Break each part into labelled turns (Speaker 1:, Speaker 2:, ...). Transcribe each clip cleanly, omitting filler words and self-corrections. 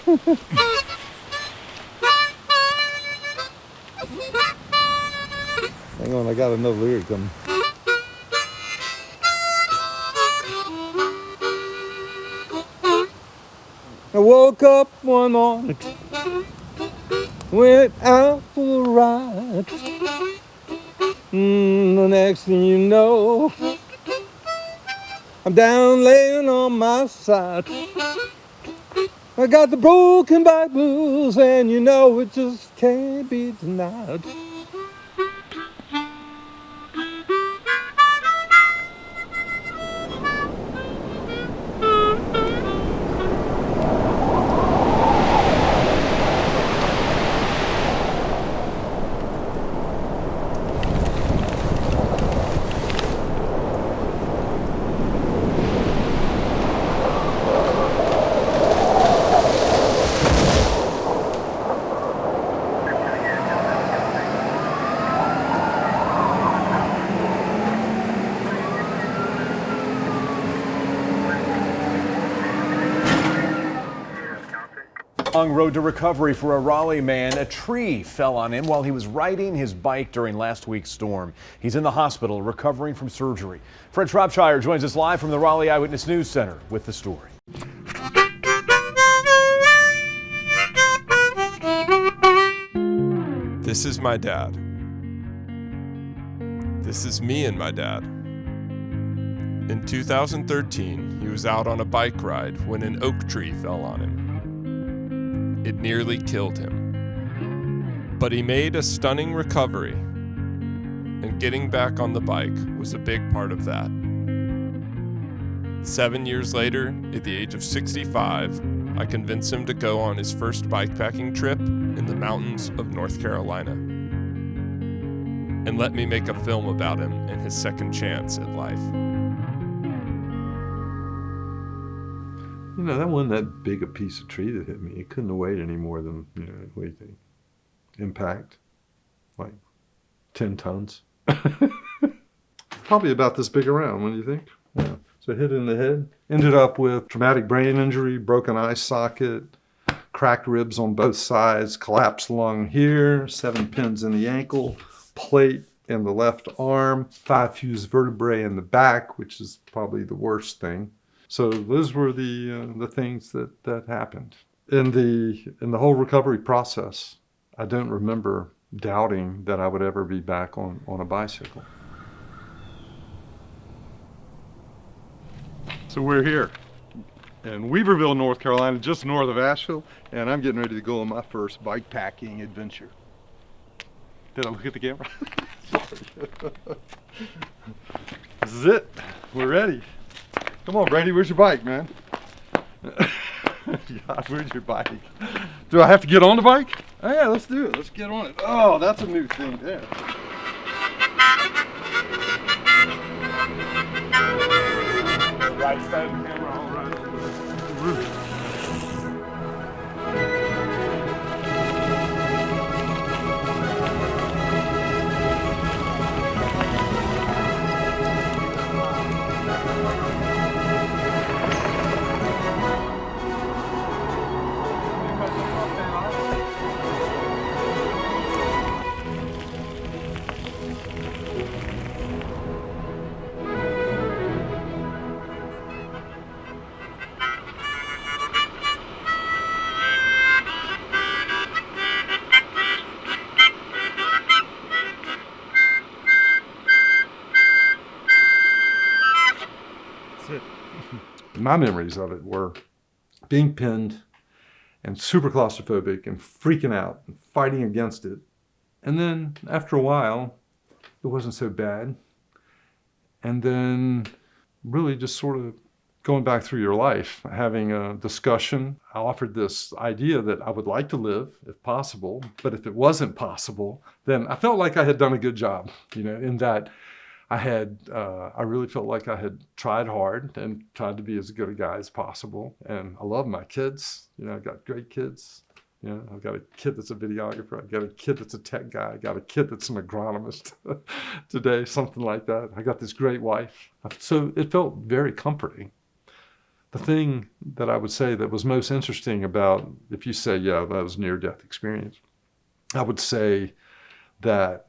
Speaker 1: Hang on, I got another lyric coming. I woke up one morning, went out for a ride. The next thing you know, I'm down laying on my side. I got the broken back blues, and you know it just can't be denied.
Speaker 2: Long road to recovery for a Raleigh man. A tree fell on him while he was riding his bike during last week's storm. He's in the hospital recovering from surgery. Fred Shropshire joins us live from the Raleigh Eyewitness News Center with the story.
Speaker 3: This is my dad. This is me and my dad. In 2013, he was out on a bike ride when an oak tree fell on him. It nearly killed him. But he made a stunning recovery, and getting back on the bike was a big part of that. 7 years later, at the age of 65, I convinced him to go on his first bikepacking trip in the mountains of North Carolina, and let me make a film about him and his second chance at life.
Speaker 1: You know, that wasn't that big a piece of tree that hit me. It couldn't have weighed any more than, what do you think? Impact, like 10 tons. Probably about this big around, what do you think? Yeah. So hit in the head. Ended up with traumatic brain injury, broken eye socket, cracked ribs on both sides, collapsed lung here, 7 pins in the ankle, plate in the left arm, 5 fused vertebrae in the back, which is probably the worst thing. So those were the things that happened. In the whole recovery process, I don't remember doubting that I would ever be back on a bicycle. So we're here in Weaverville, North Carolina, just north of Asheville, and I'm getting ready to go on my first bike packing adventure. Did I look at the camera? Sorry. This is it. We're ready. Come on, Brady, where's your bike, man? God, where's your bike? Do I have to get on the bike? Oh yeah, let's do it. Let's get on it. Oh, that's a new thing there. Right side of the camera, all right. My memories of it were being pinned and super claustrophobic and freaking out and fighting against it. And then after a while, it wasn't so bad. And then really just sort of going back through your life, having a discussion. I offered this idea that I would like to live if possible, but if it wasn't possible, then I felt like I had done a good job, in that I really felt like I had tried hard and tried to be as good a guy as possible. And I love my kids. I've got great kids. I've got a kid that's a videographer. I've got a kid that's a tech guy. I got a kid that's an agronomist today, something like that. I got this great wife. So it felt very comforting. The thing that I would say that was most interesting about, if you say, yeah, that was a near-death experience, I would say that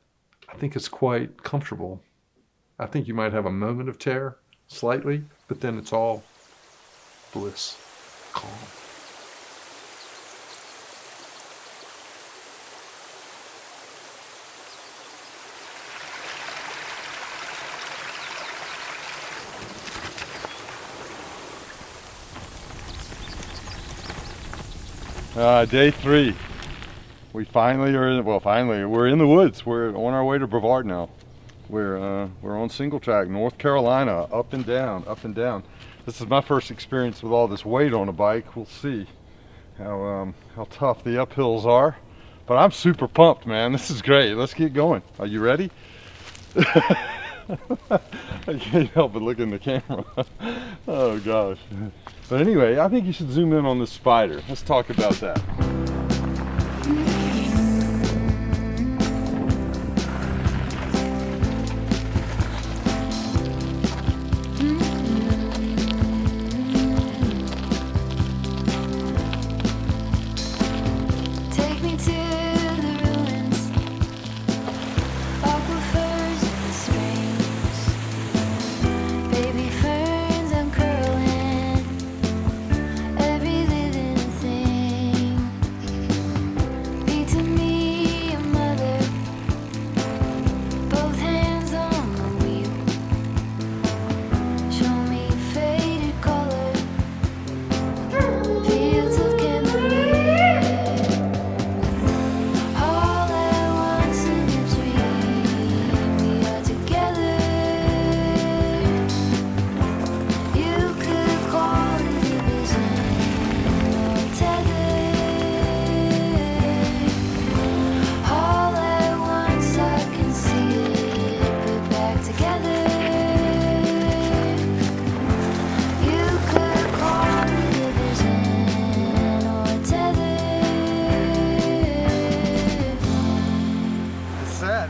Speaker 1: I think it's quite comfortable. I think you might have a moment of terror, slightly, but then it's all bliss, calm.
Speaker 4: Day 3. We finally are in, we're in the woods. We're on our way to Brevard now. We're on single track, North Carolina, up and down, up and down. This is my first experience with all this weight on a bike. We'll see how tough the uphills are. But I'm super pumped, man. This is great. Let's get going. Are you ready? I can't help but look in the camera. Oh gosh. But anyway, I think you should zoom in on this spider. Let's talk about that.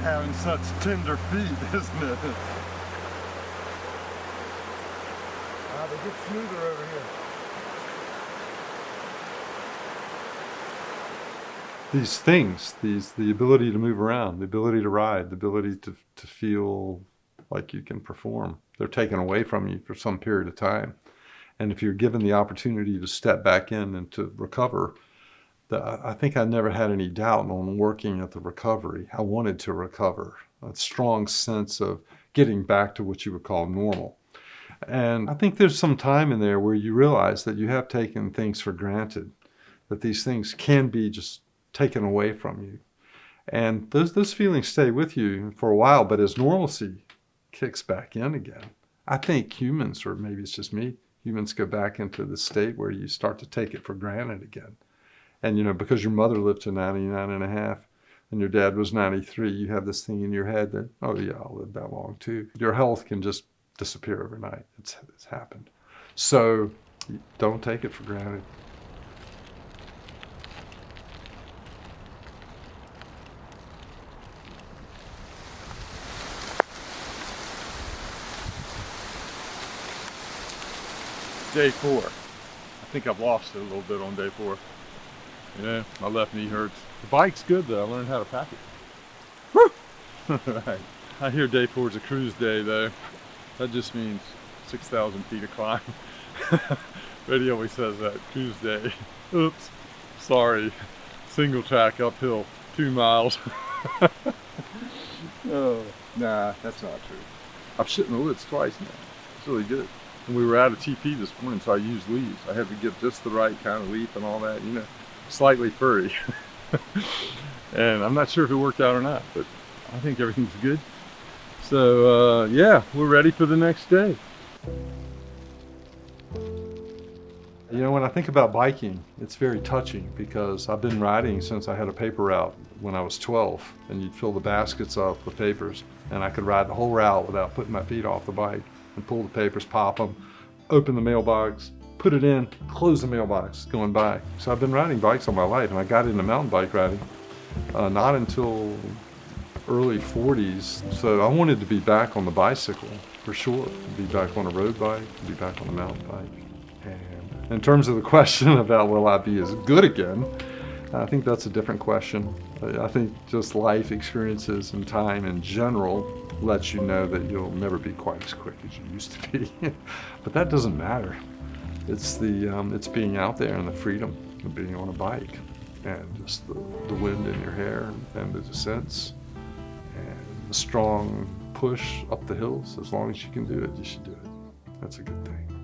Speaker 4: Having such tender feet, isn't it? They get smoother over here.
Speaker 1: These things, the ability to move around, the ability to ride, the ability to feel like you can perform, they're taken away from you for some period of time. And if you're given the opportunity to step back in and to recover, I think I never had any doubt on working at the recovery. I wanted to recover, a strong sense of getting back to what you would call normal. And I think there's some time in there where you realize that you have taken things for granted, that these things can be just taken away from you. And those feelings stay with you for a while, but as normalcy kicks back in again, I think humans, or maybe it's just me, humans go back into the state where you start to take it for granted again. And, you know, because your mother lived to 99 and a half and your dad was 93, you have this thing in your head that, oh yeah, I'll live that long too. Your health can just disappear overnight. It's happened. So don't take it for granted.
Speaker 4: Day 4. I think I've lost it a little bit on day 4. Yeah, my left knee hurts. The bike's good though. I learned how to pack it. Woo! Right. I hear day 4 is a cruise day though. That just means 6,000 feet of climb. Reddy always says that, cruise day. Oops, sorry. Single track uphill, 2 miles. Oh, nah, that's not true. I've shit in the woods twice now. It's really good. And we were out of TP this morning, so I used leaves. I had to get just the right kind of leaf and all that, you know, slightly furry. And I'm not sure if it worked out or not, but I think everything's good. So yeah, we're ready for the next day.
Speaker 1: You know, when I think about biking, it's very touching because I've been riding since I had a paper route when I was 12, and you'd fill the baskets up with papers, and I could ride the whole route without putting my feet off the bike and pull the papers, pop them, open the mailbox, put it in, close the mailbox, going by. So I've been riding bikes all my life, and I got into mountain bike riding not until early 40s. So I wanted to be back on the bicycle for sure, be back on a road bike, be back on a mountain bike. And In terms of the question about will I be as good again, I think that's a different question. I think just life experiences and time in general lets you know that you'll never be quite as quick as you used to be. But that doesn't matter. It's it's being out there and the freedom of being on a bike, and just the wind in your hair and the descents and the strong push up the hills. As long as you can do it, you should do it. That's a good thing.